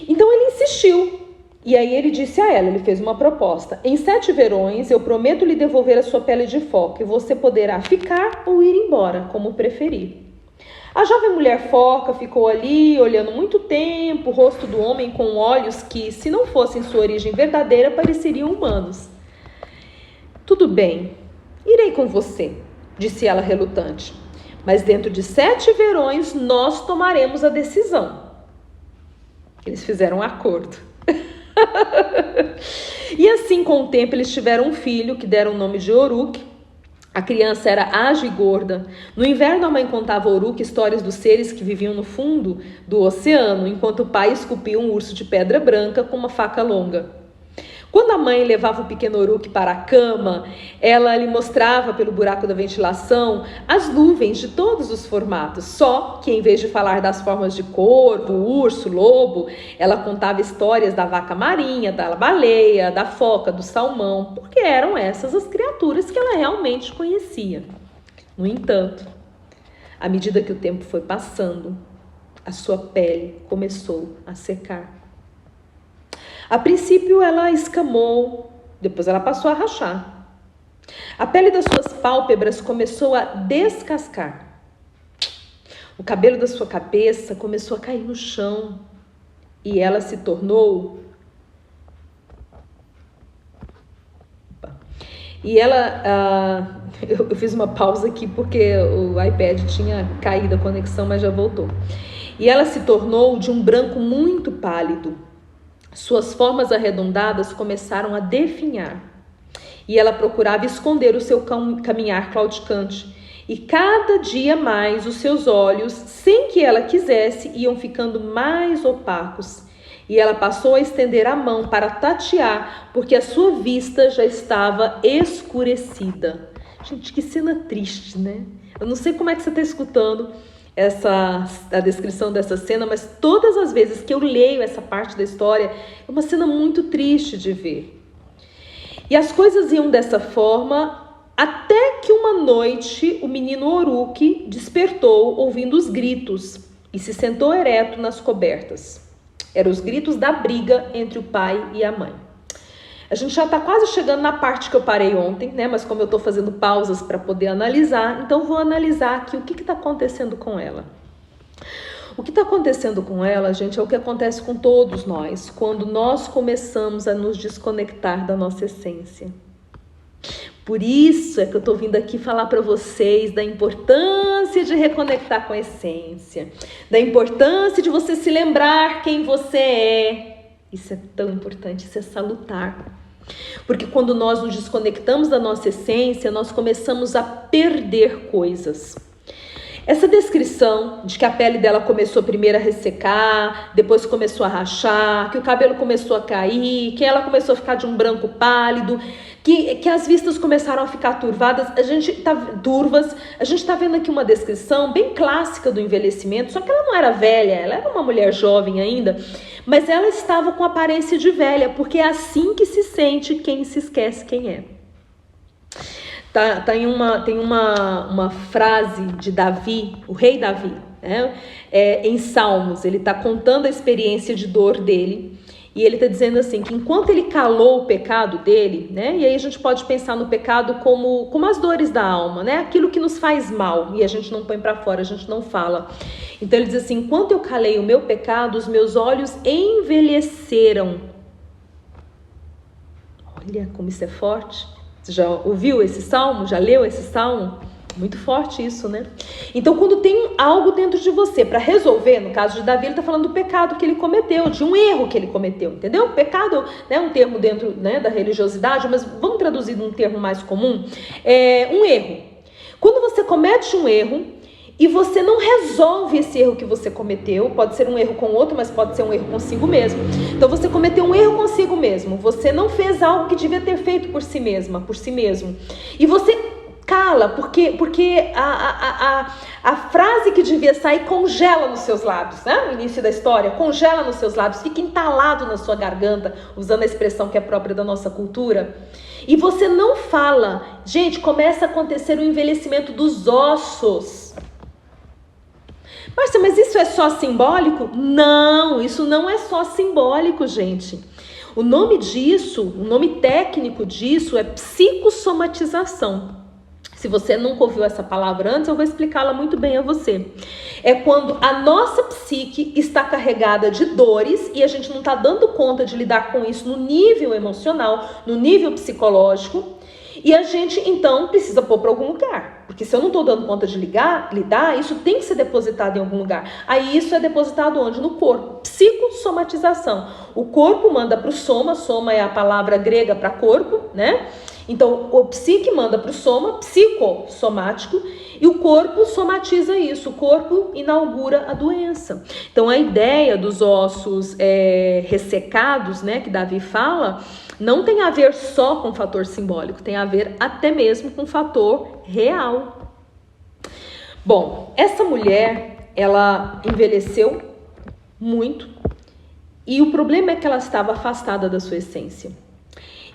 Então ele insistiu. E aí ele disse a ela, ele fez uma proposta. Em 7 verões eu prometo lhe devolver a sua pele de foca e você poderá ficar ou ir embora, como preferir. A jovem mulher foca ficou ali, olhando muito tempo o rosto do homem com olhos que, se não fossem sua origem verdadeira, pareceriam humanos. Tudo bem, irei com você, disse ela relutante. Mas dentro de 7 verões nós tomaremos a decisão. Eles fizeram um acordo. E assim, com o tempo, eles tiveram um filho que deram o nome de Uruk. A criança era ágil e gorda. No inverno, a mãe contava a Uruk histórias dos seres que viviam no fundo do oceano, enquanto o pai esculpia um urso de pedra branca com uma faca longa. Quando a mãe levava o pequeno Uruk para a cama, ela lhe mostrava pelo buraco da ventilação as nuvens de todos os formatos. Só que em vez de falar das formas de corvo, urso, lobo, ela contava histórias da vaca marinha, da baleia, da foca, do salmão, porque eram essas as criaturas que ela realmente conhecia. No entanto, à medida que o tempo foi passando, a sua pele começou a secar. A princípio ela escamou, depois ela passou a rachar. A pele das suas pálpebras começou a descascar. O cabelo da sua cabeça começou a cair no chão e ela se tornou... Eu fiz uma pausa aqui porque o iPad tinha caído a conexão, mas já voltou. E ela se tornou de um branco muito pálido. Suas formas arredondadas começaram a definhar e ela procurava esconder o seu caminhar claudicante. E cada dia mais os seus olhos, sem que ela quisesse, iam ficando mais opacos. E ela passou a estender a mão para tatear, porque a sua vista já estava escurecida. Gente, que cena triste, né? Eu não sei como é que você está escutando a descrição dessa cena, mas todas as vezes que eu leio essa parte da história, é uma cena muito triste de ver. E as coisas iam dessa forma, até que uma noite o menino Uruk despertou ouvindo os gritos e se sentou ereto nas cobertas. Eram os gritos da briga entre o pai e a mãe. A gente já está quase chegando na parte que eu parei ontem, né? Mas como eu estou fazendo pausas para poder analisar, então vou analisar aqui o que está acontecendo com ela. O que está acontecendo com ela, gente, é o que acontece com todos nós, quando nós começamos a nos desconectar da nossa essência. Por isso é que eu estou vindo aqui falar para vocês da importância de reconectar com a essência, da importância de você se lembrar quem você é. Isso é tão importante, isso é salutar. Porque quando nós nos desconectamos da nossa essência, nós começamos a perder coisas. Essa descrição de que a pele dela começou primeiro a ressecar, depois começou a rachar, que o cabelo começou a cair, que ela começou a ficar de um branco pálido, que as vistas começaram a ficar turvas, a gente tá vendo aqui uma descrição bem clássica do envelhecimento, só que ela não era velha, ela era uma mulher jovem ainda, mas ela estava com aparência de velha, porque é assim que se sente quem se esquece quem é. Tem uma frase de Davi, o rei Davi, né? Em Salmos, ele está contando a experiência de dor dele, e ele está dizendo assim, que enquanto ele calou o pecado dele, né? E aí a gente pode pensar no pecado como as dores da alma, né? Aquilo que nos faz mal, e a gente não põe para fora, a gente não fala. Então ele diz assim, enquanto eu calei o meu pecado, os meus olhos envelheceram. Olha como isso é forte. Você já ouviu esse salmo? Já leu esse salmo? Muito forte isso, né? Então, quando tem algo dentro de você para resolver, no caso de Davi, ele está falando do pecado que ele cometeu, de um erro que ele cometeu, entendeu? Pecado é um termo dentro, né, da religiosidade, mas vamos traduzir num termo mais comum. Um erro. Quando você comete um erro e você não resolve esse erro que você cometeu, pode ser um erro com outro, mas pode ser um erro consigo mesmo. Então você cometeu um erro consigo mesmo, você não fez algo que devia ter feito por si mesma, por si mesmo. E você cala, porque a frase que devia sair congela nos seus lábios, né? No início da história, congela nos seus lábios, fica entalado na sua garganta, usando a expressão que é própria da nossa cultura. E você não fala. Gente, começa a acontecer o envelhecimento dos ossos. Márcia, mas isso é só simbólico? Não, isso não é só simbólico, gente. O nome disso, o nome técnico disso é psicossomatização. Se você nunca ouviu essa palavra antes, eu vou explicá-la muito bem a você. É quando a nossa psique está carregada de dores e a gente não está dando conta de lidar com isso no nível emocional, no nível psicológico. E a gente, então, precisa pôr para algum lugar. Porque se eu não estou dando conta de lidar, isso tem que ser depositado em algum lugar. Aí isso é depositado onde? No corpo. Psicossomatização. O corpo manda para o soma. Soma é a palavra grega para corpo, né? Então, o psique manda para o soma, psicossomático, e o corpo somatiza isso. O corpo inaugura a doença. Então, a ideia dos ossos ressecados, né, que Davi fala, Não tem a ver só com fator simbólico, tem a ver até mesmo com fator real. Bom, essa mulher, ela envelheceu muito e o problema é que ela estava afastada da sua essência.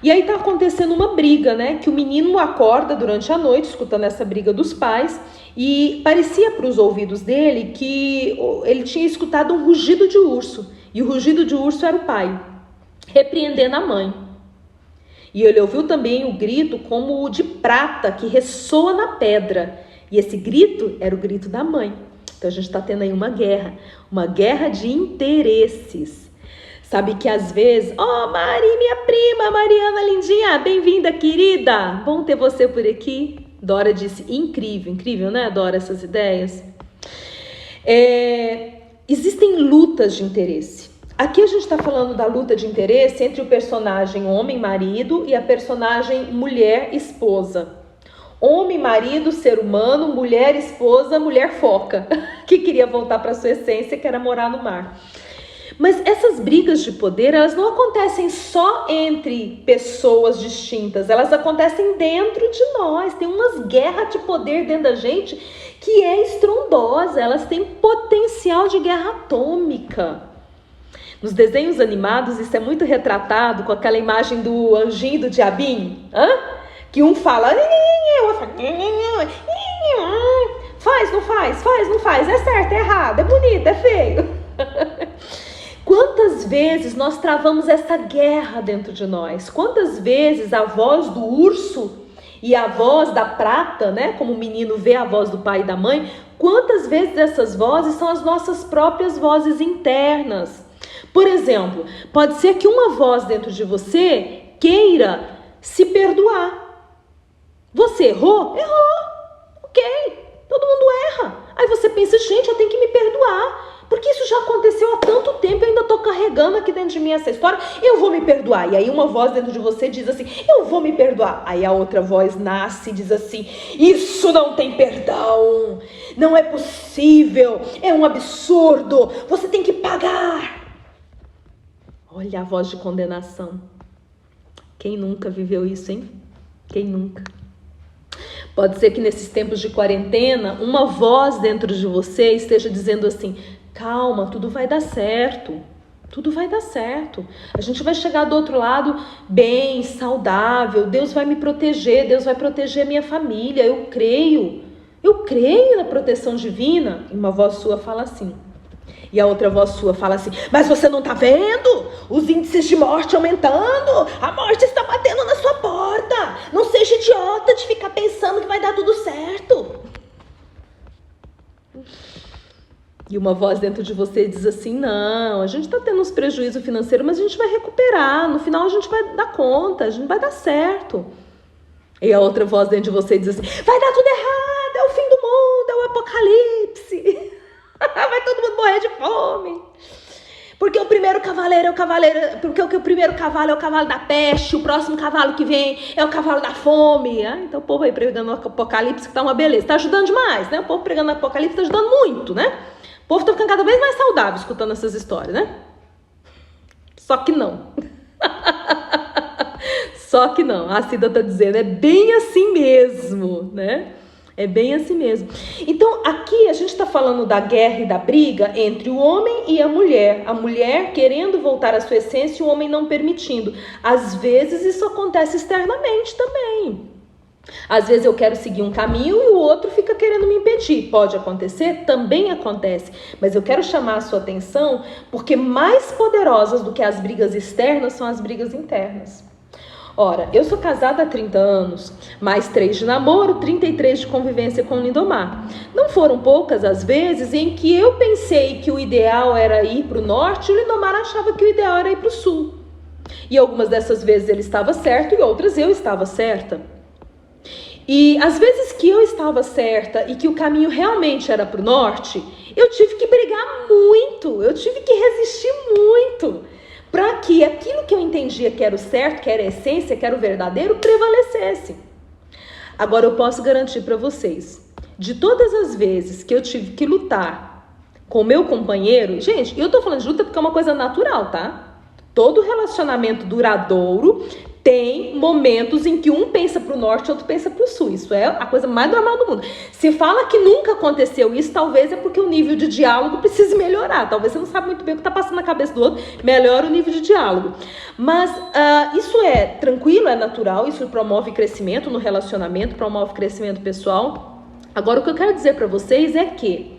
E aí tá acontecendo uma briga, né? Que o menino acorda durante a noite, escutando essa briga dos pais, e parecia para os ouvidos dele que ele tinha escutado um rugido de urso. E o rugido de urso era o pai, repreendendo a mãe. E ele ouviu também o grito como o de prata que ressoa na pedra. E esse grito era o grito da mãe. Então a gente está tendo aí uma guerra de interesses. Sabe que às vezes, Mari, minha prima, Mariana lindinha, bem-vinda, querida. Bom ter você por aqui. Dora disse, incrível, né? Adoro essas ideias. Existem lutas de interesse. Aqui a gente está falando da luta de interesse entre o personagem homem, marido, e a personagem mulher, esposa. Homem, marido, ser humano, mulher, esposa, mulher foca, que queria voltar para sua essência, que era morar no mar. Mas essas brigas de poder, elas não acontecem só entre pessoas distintas, elas acontecem dentro de nós. Tem umas guerras de poder dentro da gente que é estrondosa, elas têm potencial de guerra atômica. Nos desenhos animados, isso é muito retratado com aquela imagem do anjinho e do diabinho, que um fala, faz, não faz, é certo, é errado, é bonito, é feio. Quantas vezes nós travamos essa guerra dentro de nós? Quantas vezes a voz do urso e a voz da prata, né? Como o menino vê a voz do pai e da mãe, quantas vezes essas vozes são as nossas próprias vozes internas? Por exemplo, pode ser que uma voz dentro de você queira se perdoar. Você errou? Errou. Ok, todo mundo erra. Aí você pensa, gente, eu tenho que me perdoar. Porque isso já aconteceu há tanto tempo, eu ainda estou carregando aqui dentro de mim essa história, eu vou me perdoar. E aí uma voz dentro de você diz assim, eu vou me perdoar. Aí a outra voz nasce e diz assim, isso não tem perdão, não é possível, é um absurdo, você tem que pagar. Olha a voz de condenação. Quem nunca viveu isso, hein? Quem nunca? Pode ser que nesses tempos de quarentena, uma voz dentro de você esteja dizendo assim, calma, tudo vai dar certo, tudo vai dar certo. A gente vai chegar do outro lado bem, saudável, Deus vai me proteger, Deus vai proteger a minha família, eu creio na proteção divina. E uma voz sua fala assim. E a outra voz sua fala assim, mas você não tá vendo? Os índices de morte aumentando, a morte está batendo na sua porta. Não seja idiota de ficar pensando que vai dar tudo certo. E uma voz dentro de você diz assim, não, a gente tá tendo uns prejuízos financeiros, mas a gente vai recuperar, no final a gente vai dar conta, a gente vai dar certo. E a outra voz dentro de você diz assim, vai dar tudo errado, é o fim do mundo, é o apocalipse. Vai todo mundo morrer de fome. Porque o primeiro cavaleiro é o cavaleiro, porque o primeiro cavalo é o cavalo da peste, o próximo cavalo que vem é o cavalo da fome. Então o povo aí pregando o apocalipse que tá uma beleza, tá ajudando demais, né? O povo pregando o apocalipse tá ajudando muito, né? O povo tá ficando cada vez mais saudável escutando essas histórias, né? Só que não. Só que não. A Cida tá dizendo, é bem assim mesmo, né? É bem assim mesmo. Então, aqui a gente está falando da guerra e da briga entre o homem e a mulher. A mulher querendo voltar à sua essência e o homem não permitindo. Às vezes isso acontece externamente também. Às vezes eu quero seguir um caminho e o outro fica querendo me impedir. Pode acontecer? Também acontece. Mas eu quero chamar a sua atenção porque mais poderosas do que as brigas externas são as brigas internas. Ora, eu sou casada há 30 anos, mais 3 de namoro, 33 de convivência com o Lindomar. Não foram poucas as vezes em que eu pensei que o ideal era ir para o norte e o Lindomar achava que o ideal era ir para o sul. E algumas dessas vezes ele estava certo e outras eu estava certa. E às vezes que eu estava certa e que o caminho realmente era para o norte, eu tive que brigar muito, eu tive que resistir muito, para que aquilo que eu entendia que era o certo, que era a essência, que era o verdadeiro, prevalecesse. Agora eu posso garantir para vocês, de todas as vezes que eu tive que lutar com o meu companheiro, gente, eu tô falando de luta porque é uma coisa natural, tá? Todo relacionamento duradouro tem momentos em que um pensa para o norte e outro pensa para o sul. Isso é a coisa mais normal do mundo. Se fala que nunca aconteceu isso, talvez é porque o nível de diálogo precise melhorar. Talvez você não sabe muito bem o que está passando na cabeça do outro. Melhora o nível de diálogo. Mas isso é tranquilo, é natural. Isso promove crescimento no relacionamento, promove crescimento pessoal. Agora, o que eu quero dizer para vocês é que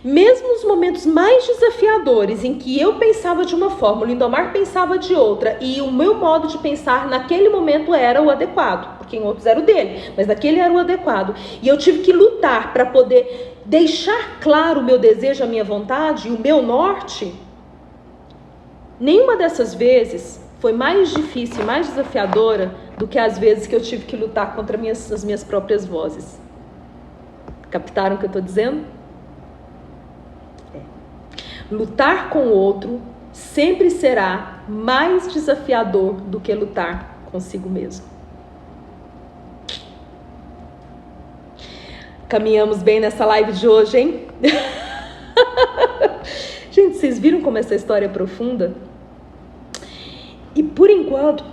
mesmo nos momentos mais desafiadores, em que eu pensava de uma forma, o Lindomar pensava de outra, e o meu modo de pensar naquele momento era o adequado, porque em outros era o dele, mas naquele era o adequado, e eu tive que lutar para poder deixar claro o meu desejo, a minha vontade e o meu norte. Nenhuma dessas vezes foi mais difícil, mais desafiadora do que as vezes que eu tive que lutar contra as minhas próprias vozes. Captaram o que eu estou dizendo? Lutar com o outro sempre será mais desafiador do que lutar consigo mesmo. Caminhamos bem nessa live de hoje, hein? Gente, vocês viram como essa história é profunda? E por enquanto,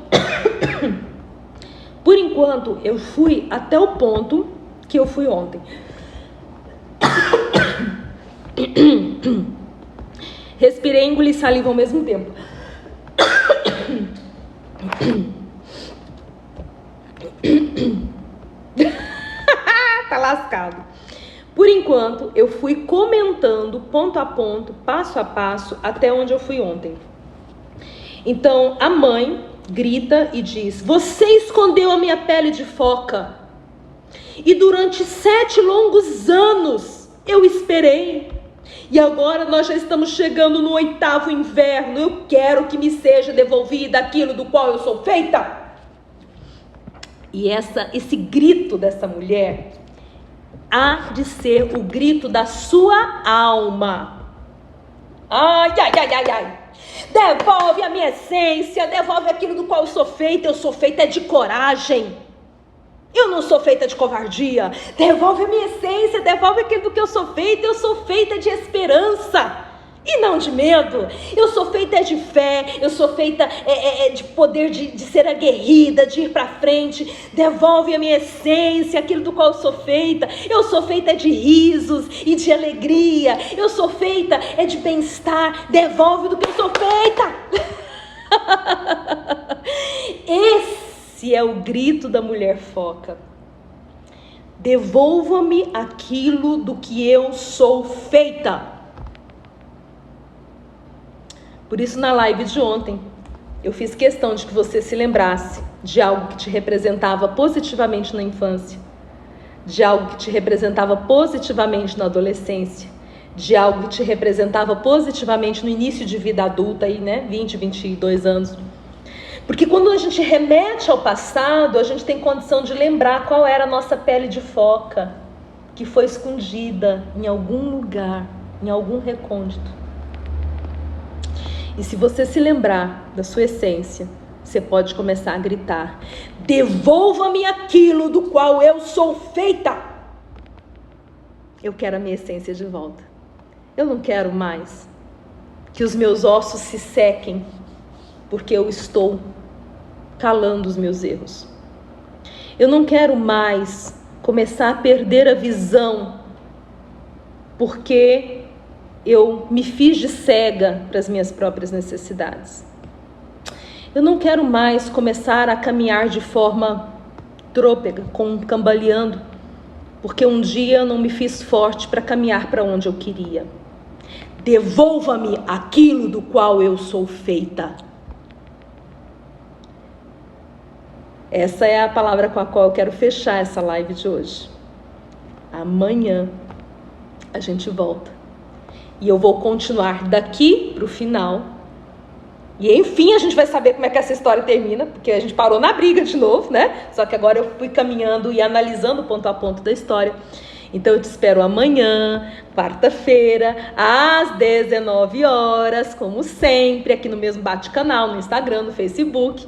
eu fui até o ponto que eu fui ontem. Respirei e engoli saliva ao mesmo tempo. Tá lascado. Por enquanto, eu fui comentando ponto a ponto, passo a passo, até onde eu fui ontem. Então, a mãe grita e diz: você escondeu a minha pele de foca. E durante 7 longos anos eu esperei. E agora nós já estamos chegando no 8º inverno. Eu quero que me seja devolvida aquilo do qual eu sou feita. E esse grito dessa mulher há de ser o grito da sua alma. Ai, ai, ai, ai, ai. Devolve a minha essência, devolve aquilo do qual eu sou feita. Eu sou feita de coragem. Eu não sou feita de covardia. Devolve a minha essência, devolve aquilo do que eu sou feita. Eu sou feita de esperança e não de medo. Eu sou feita de fé. Eu sou feita de poder de ser aguerrida, de ir para frente. Devolve a minha essência, aquilo do qual eu sou feita. Eu sou feita de risos e de alegria. Eu sou feita de bem-estar. Devolve do que eu sou feita. Esse é o grito da mulher foca. Devolva-me aquilo do que eu sou feita. Por isso, na live de ontem, eu fiz questão de que você se lembrasse de algo que te representava positivamente na infância, de algo que te representava positivamente na adolescência, de algo que te representava positivamente no início de vida adulta, aí, né? 20, 22 anos. Porque quando a gente remete ao passado, a gente tem condição de lembrar qual era a nossa pele de foca, que foi escondida em algum lugar, em algum recôndito. E se você se lembrar da sua essência, você pode começar a gritar: devolva-me aquilo do qual eu sou feita. Eu quero a minha essência de volta. Eu não quero mais que os meus ossos se sequem, porque eu estou calando os meus erros. Eu não quero mais começar a perder a visão, porque eu me fiz de cega para as minhas próprias necessidades. Eu não quero mais começar a caminhar de forma trôpega, cambaleando, porque um dia eu não me fiz forte para caminhar para onde eu queria. Devolva-me aquilo do qual eu sou feita. Essa é a palavra com a qual eu quero fechar essa live de hoje. Amanhã a gente volta. E eu vou continuar daqui para o final. E enfim a gente vai saber como é que essa história termina, porque a gente parou na briga de novo, né? Só que agora eu fui caminhando e analisando ponto a ponto da história. Então eu te espero amanhã, quarta-feira, às 19 horas, como sempre, aqui no mesmo bate-canal, no Instagram, no Facebook,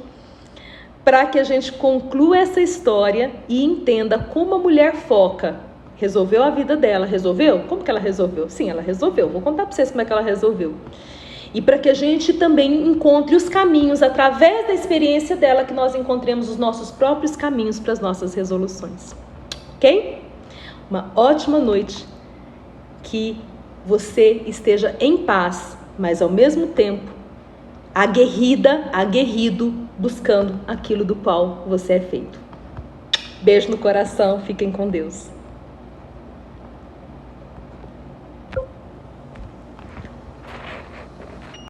para que a gente conclua essa história e entenda como a mulher foca resolveu a vida dela. Resolveu? Como que ela resolveu? Sim, ela resolveu. Vou contar para vocês como é que ela resolveu. E para que a gente também encontre os caminhos, através da experiência dela, que nós encontremos os nossos próprios caminhos para as nossas resoluções. Ok? Uma ótima noite. Que você esteja em paz, mas ao mesmo tempo aguerrido, buscando aquilo do qual você é feito. Beijo no coração, fiquem com Deus.